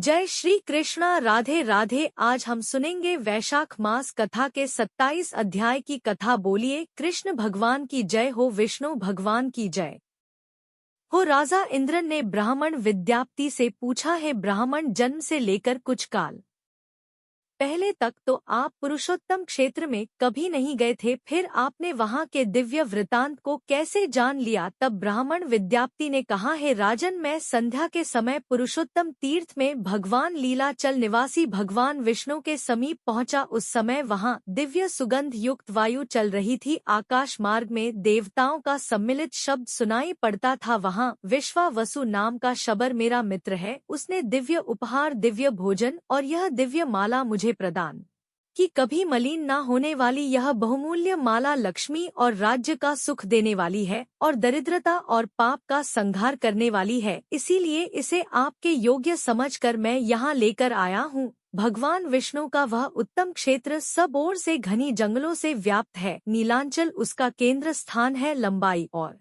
जय श्री कृष्णा। राधे राधे। आज हम सुनेंगे वैशाख मास कथा के 27 अध्याय की कथा। बोलिए कृष्ण भगवान की जय हो, विष्णु भगवान की जय हो। राजा इंद्र ने ब्राह्मण विद्यापति से पूछा है, ब्राह्मण जन्म से लेकर कुछ काल पहले तक तो आप पुरुषोत्तम क्षेत्र में कभी नहीं गए थे, फिर आपने वहां के दिव्य वृतांत को कैसे जान लिया? तब ब्राह्मण विद्यापति ने कहा है, राजन, मैं संध्या के समय पुरुषोत्तम तीर्थ में भगवान लीलाचल निवासी भगवान विष्णु के समीप पहुंचा। उस समय वहां दिव्य सुगंध युक्त वायु चल रही थी। आकाश मार्ग में देवताओं का सम्मिलित शब्द सुनाई पड़ता था। वहां विश्वावसु नाम का शबर मेरा मित्र है, उसने दिव्य उपहार, दिव्य भोजन और यह दिव्य माला मुझे प्रदान कि कभी मलिन न होने वाली यह बहुमूल्य माला लक्ष्मी और राज्य का सुख देने वाली है और दरिद्रता और पाप का संहार करने वाली है, इसीलिए इसे आपके योग्य समझकर मैं यहाँ लेकर आया हूँ। भगवान विष्णु का वह उत्तम क्षेत्र सब ओर से घनी जंगलों से व्याप्त है। नीलांचल उसका केंद्र स्थान है। लंबाई और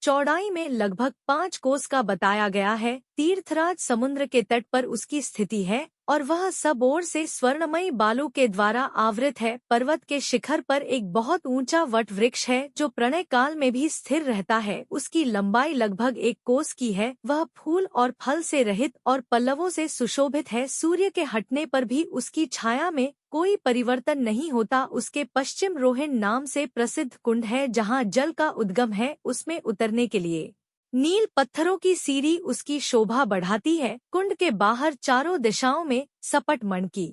चौड़ाई में लगभग 5 कोस का बताया गया है। तीर्थराज समुद्र के तट पर उसकी स्थिति है और वह सब ओर से स्वर्णमयी बालू के द्वारा आवृत है। पर्वत के शिखर पर एक बहुत ऊंचा वट वृक्ष है जो प्रणय काल में भी स्थिर रहता है। उसकी लंबाई लगभग 1 कोस की है। वह फूल और फल से रहित और पल्लवों से सुशोभित है। सूर्य के हटने पर भी उसकी छाया में कोई परिवर्तन नहीं होता। उसके पश्चिम रोहिण नाम से प्रसिद्ध कुंड है, जहाँ जल का उद्गम है। उसमें उतरने के लिए नील पत्थरों की सीढ़ी उसकी शोभा बढ़ाती है। कुंड के बाहर चारों दिशाओं में सपट मण की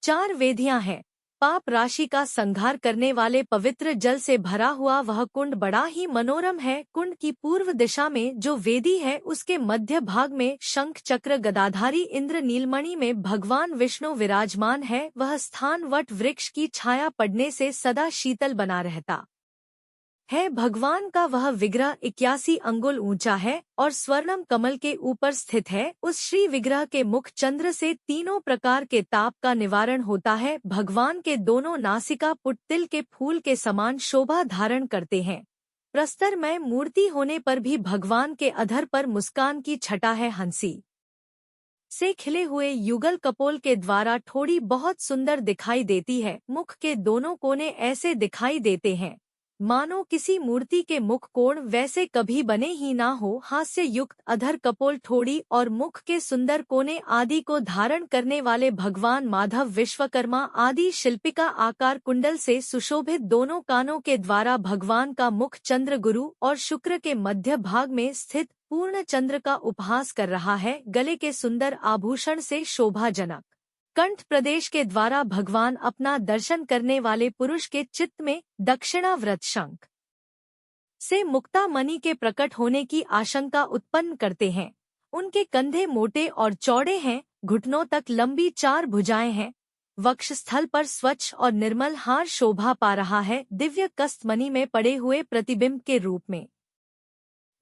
4 वेदियां हैं। पाप राशि का संहार करने वाले पवित्र जल से भरा हुआ वह कुंड बड़ा ही मनोरम है। कुंड की पूर्व दिशा में जो वेदी है, उसके मध्य भाग में शंख चक्र गदाधारी इंद्र नीलमणि में भगवान विष्णु विराजमान है। वह स्थान वट वृक्ष की छाया पड़ने से सदा शीतल बना रहता है। भगवान का वह विग्रह 81 अंगुल ऊंचा है और स्वर्णम कमल के ऊपर स्थित है। उस श्री विग्रह के मुख चंद्र से तीनों प्रकार के ताप का निवारण होता है। भगवान के दोनों नासिका पुट तिल के फूल के समान शोभा धारण करते हैं। प्रस्तरमय मूर्ति होने पर भी भगवान के अधर पर मुस्कान की छटा है। हंसी से खिले हुए युगल कपोल के द्वारा ठोड़ी बहुत सुंदर दिखाई देती है। मुख के दोनों कोने ऐसे दिखाई देते हैं मानो किसी मूर्ति के मुख कोण वैसे कभी बने ही ना हो। हास्य युक्त अधर, कपोल, ठोड़ी और मुख के सुंदर कोने आदि को धारण करने वाले भगवान माधव विश्वकर्मा आदि शिल्पिका आकार कुंडल से सुशोभित दोनों कानों के द्वारा भगवान का मुख चंद्र, गुरु और शुक्र के मध्य भाग में स्थित पूर्ण चंद्र का उपहास कर रहा है। गले के सुंदर आभूषण से शोभाजनक कंठ प्रदेश के द्वारा भगवान अपना दर्शन करने वाले पुरुष के चित्त में दक्षिणाव्रत शंख से मुक्ता मणि के प्रकट होने की आशंका उत्पन्न करते हैं। उनके कंधे मोटे और चौड़े हैं। घुटनों तक लंबी 4 भुजाएं हैं। वक्षस्थल पर स्वच्छ और निर्मल हार शोभा पा रहा है। दिव्य कस्त मणि में पड़े हुए प्रतिबिंब के रूप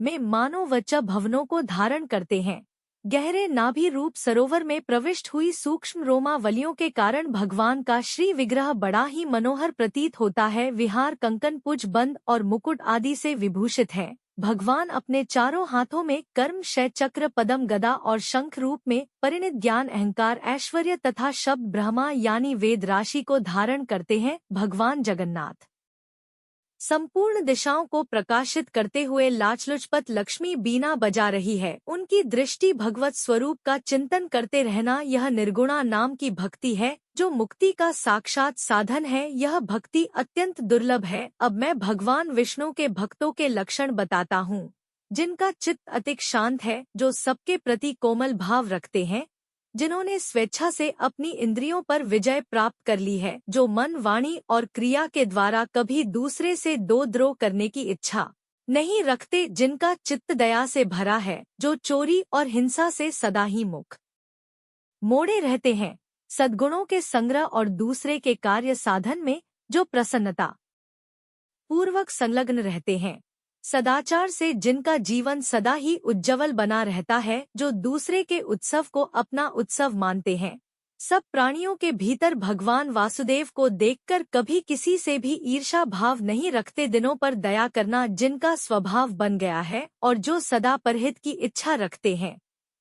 में मानव वच्चा भवनों को धारण करते हैं। गहरे नाभि रूप सरोवर में प्रविष्ट हुई सूक्ष्म रोमावलियों के कारण भगवान का श्री विग्रह बड़ा ही मनोहर प्रतीत होता है। विहार कंकन, पुज, बंद और मुकुट आदि से विभूषित है। भगवान अपने चारों हाथों में कर्म, शय, चक्र, पदम, गदा और शंख रूप में परिणत ज्ञान, अहंकार, ऐश्वर्य तथा शब्द ब्रह्मा यानी वेद राशि को धारण करते हैं। भगवान जगन्नाथ संपूर्ण दिशाओं को प्रकाशित करते हुए लाचलुचपत लक्ष्मी बीना बजा रही है। उनकी दृष्टि भगवत स्वरूप का चिंतन करते रहना, यह निर्गुणा नाम की भक्ति है जो मुक्ति का साक्षात साधन है। यह भक्ति अत्यंत दुर्लभ है। अब मैं भगवान विष्णु के भक्तों के लक्षण बताता हूँ, जिनका चित्त अतिक शांत है, जो सबके प्रति कोमल भाव रखते हैं, जिन्होंने स्वेच्छा से अपनी इंद्रियों पर विजय प्राप्त कर ली है, जो मन, वाणी और क्रिया के द्वारा कभी दूसरे से द्रोह करने की इच्छा नहीं रखते, जिनका चित्त दया से भरा है, जो चोरी और हिंसा से सदा ही मुख मोड़े रहते हैं, सद्गुणों के संग्रह और दूसरे के कार्य साधन में जो प्रसन्नता पूर्वक संलग्न रहते हैं, सदाचार से जिनका जीवन सदा ही उज्जवल बना रहता है, जो दूसरे के उत्सव को अपना उत्सव मानते हैं। सब प्राणियों के भीतर भगवान वासुदेव को देखकर कभी किसी से भी ईर्षा भाव नहीं रखते, दिनों पर दया करना जिनका स्वभाव बन गया है और जो सदा परहित की इच्छा रखते हैं,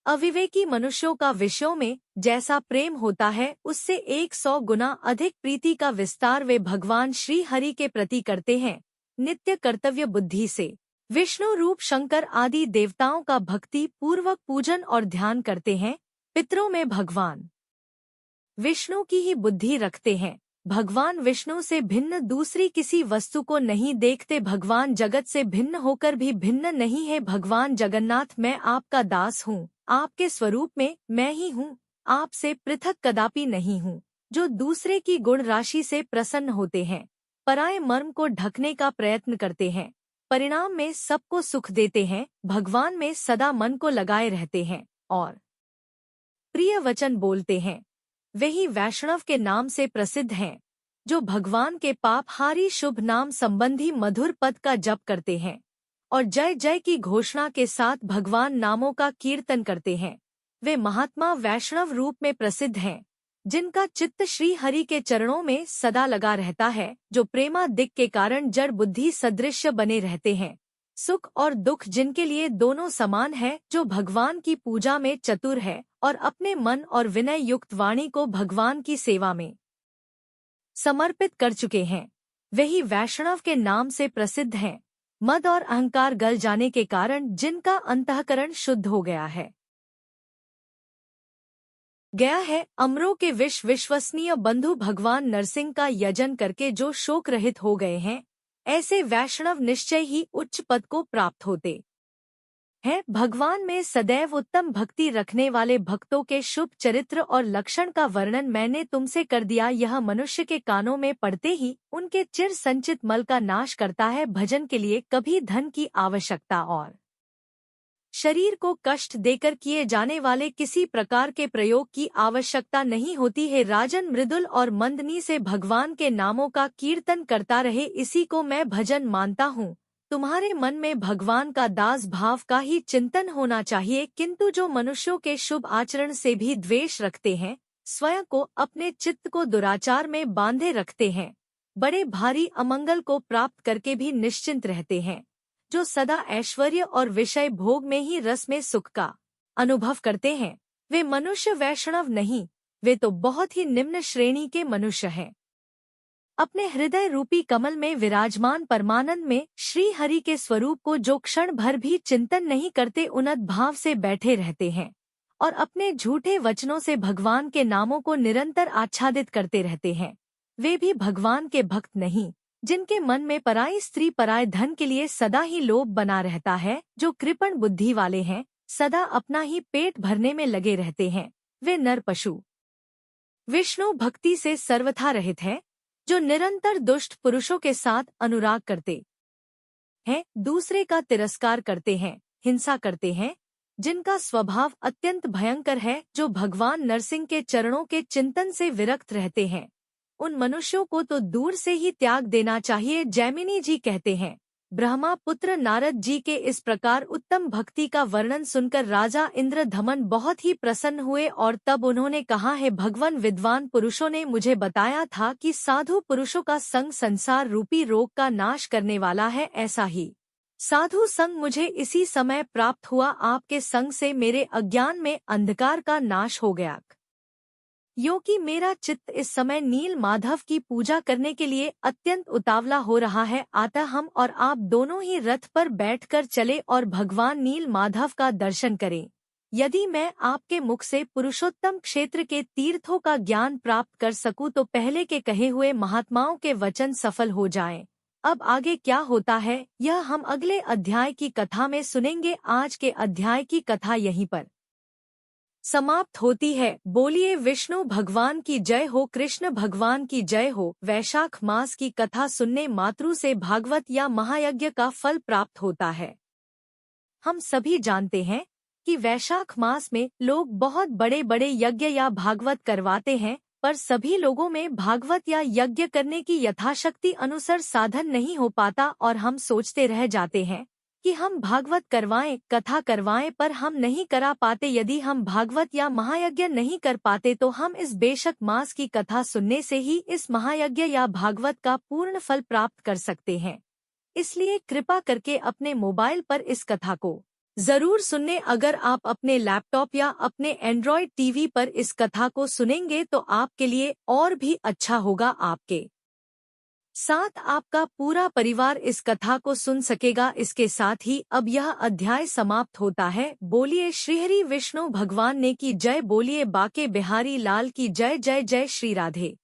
अविवेकी मनुष्यों का विषयों में जैसा प्रेम होता है उससे 100 गुना अधिक प्रीति का विस्तार वे भगवान श्री हरि के प्रति करते हैं। नित्य कर्तव्य बुद्धि से विष्णु रूप शंकर आदि देवताओं का भक्ति पूर्वक पूजन और ध्यान करते हैं। पितरों में भगवान विष्णु की ही बुद्धि रखते हैं। भगवान विष्णु से भिन्न दूसरी किसी वस्तु को नहीं देखते। भगवान जगत से भिन्न होकर भी भिन्न नहीं है। भगवान जगन्नाथ, मैं आपका दास हूँ, आपके स्वरूप में मैं ही हूँ, आपसे पृथक कदापि नहीं हूँ। जो दूसरे की गुण राशि से प्रसन्न होते हैं, पराये मर्म को ढकने का प्रयत्न करते हैं, परिणाम में सबको सुख देते हैं, भगवान में सदा मन को लगाए रहते हैं और प्रिय वचन बोलते हैं, वही वैष्णव के नाम से प्रसिद्ध हैं। जो भगवान के पापहारी शुभ नाम संबंधी मधुर पद का जप करते हैं और जय जय की घोषणा के साथ भगवान नामों का कीर्तन करते हैं, वे महात्मा वैष्णव रूप में प्रसिद्ध हैं। जिनका चित्त श्री हरि के चरणों में सदा लगा रहता है, जो प्रेमादिक के कारण जड़ बुद्धि सदृश्य बने रहते हैं, सुख और दुख जिनके लिए दोनों समान है, जो भगवान की पूजा में चतुर है और अपने मन और विनय युक्त वाणी को भगवान की सेवा में समर्पित कर चुके हैं, वही वैष्णव के नाम से प्रसिद्ध हैं। मद और अहंकार गल जाने के कारण जिनका अंतःकरण शुद्ध हो गया है अमरों के विश्वसनीय बंधु भगवान नरसिंह का यजन करके जो शोक रहित हो गए हैं, ऐसे वैष्णव निश्चय ही उच्च पद को प्राप्त होते हैं। भगवान में सदैव उत्तम भक्ति रखने वाले भक्तों के शुभ चरित्र और लक्षण का वर्णन मैंने तुमसे कर दिया। यह मनुष्य के कानों में पड़ते ही उनके चिर संचित मल का नाश करता है। भजन के लिए कभी धन की आवश्यकता और शरीर को कष्ट देकर किए जाने वाले किसी प्रकार के प्रयोग की आवश्यकता नहीं होती है। राजन मृदुल और मंदनी से भगवान के नामों का कीर्तन करता रहे, इसी को मैं भजन मानता हूँ। तुम्हारे मन में भगवान का दास भाव का ही चिंतन होना चाहिए, किंतु जो मनुष्यों के शुभ आचरण से भी द्वेष रखते हैं, स्वयं को अपने चित्त को दुराचार में बांधे रखते हैं, बड़े भारी अमंगल को प्राप्त करके भी निश्चिंत रहते हैं, जो सदा ऐश्वर्य और विषय भोग में ही रस में सुख का अनुभव करते हैं, वे मनुष्य वैष्णव नहीं, वे तो बहुत ही निम्न श्रेणी के मनुष्य हैं। अपने हृदय रूपी कमल में विराजमान परमानंद में श्री हरि के स्वरूप को जो क्षण भर भी चिंतन नहीं करते, उन्नत भाव से बैठे रहते हैं और अपने झूठे वचनों से भगवान के नामों को निरंतर आच्छादित करते रहते हैं, वे भी भगवान के भक्त नहीं। जिनके मन में पराई स्त्री पराय धन के लिए सदा ही लोभ बना रहता है, जो कृपण बुद्धि वाले हैं, सदा अपना ही पेट भरने में लगे रहते हैं, वे नर पशु विष्णु भक्ति से सर्वथा रहित हैं, जो निरंतर दुष्ट पुरुषों के साथ अनुराग करते हैं, दूसरे का तिरस्कार करते हैं, हिंसा करते हैं, जिनका स्वभाव अत्यंत भयंकर है, जो भगवान नरसिंह के चरणों के चिंतन से विरक्त रहते हैं, उन मनुष्यों को तो दूर से ही त्याग देना चाहिए। जैमिनी जी कहते हैं, ब्रह्मा पुत्र नारद जी के इस प्रकार उत्तम भक्ति का वर्णन सुनकर राजा इंद्रधमन बहुत ही प्रसन्न हुए और तब उन्होंने कहा है, भगवान विद्वान पुरुषों ने मुझे बताया था कि साधु पुरुषों का संग संसार रूपी रोग का नाश करने वाला है, ऐसा ही साधु संग मुझे इसी समय प्राप्त हुआ। आपके संग से मेरे अज्ञान में अंधकार का नाश हो गया, यो कि मेरा चित्त इस समय नील माधव की पूजा करने के लिए अत्यंत उतावला हो रहा है। अतः हम और आप दोनों ही रथ पर बैठकर चले और भगवान नील माधव का दर्शन करें। यदि मैं आपके मुख से पुरुषोत्तम क्षेत्र के तीर्थों का ज्ञान प्राप्त कर सकूं तो पहले के कहे हुए महात्माओं के वचन सफल हो जाएं। अब आगे क्या होता है यह हम अगले अध्याय की कथा में सुनेंगे। आज के अध्याय की कथा यहीं पर समाप्त होती है। बोलिए विष्णु भगवान की जय हो, कृष्ण भगवान की जय हो। वैशाख मास की कथा सुनने मात्रु से भागवत या महायज्ञ का फल प्राप्त होता है। हम सभी जानते हैं कि वैशाख मास में लोग बहुत बड़े बड़े यज्ञ या भागवत करवाते हैं, पर सभी लोगों में भागवत या यज्ञ करने की यथाशक्ति अनुसार साधन नहीं हो पाता और हम सोचते रह जाते हैं कि हम भागवत करवाएं, कथा करवाएं, पर हम नहीं करा पाते। यदि हम भागवत या महायज्ञ नहीं कर पाते तो हम इस बेशक मास की कथा सुनने से ही इस महायज्ञ या भागवत का पूर्ण फल प्राप्त कर सकते हैं। इसलिए कृपा करके अपने मोबाइल पर इस कथा को जरूर सुनने। अगर आप अपने लैपटॉप या अपने एंड्रॉयड टीवी पर इस कथा को सुनेंगे तो आपके लिए और भी अच्छा होगा। आपके साथ आपका पूरा परिवार इस कथा को सुन सकेगा। इसके साथ ही अब यह अध्याय समाप्त होता है। बोलिए श्रीहरि विष्णु भगवान ने की जय। बोलिए बाके बिहारी लाल की जय। जय जय श्री राधे।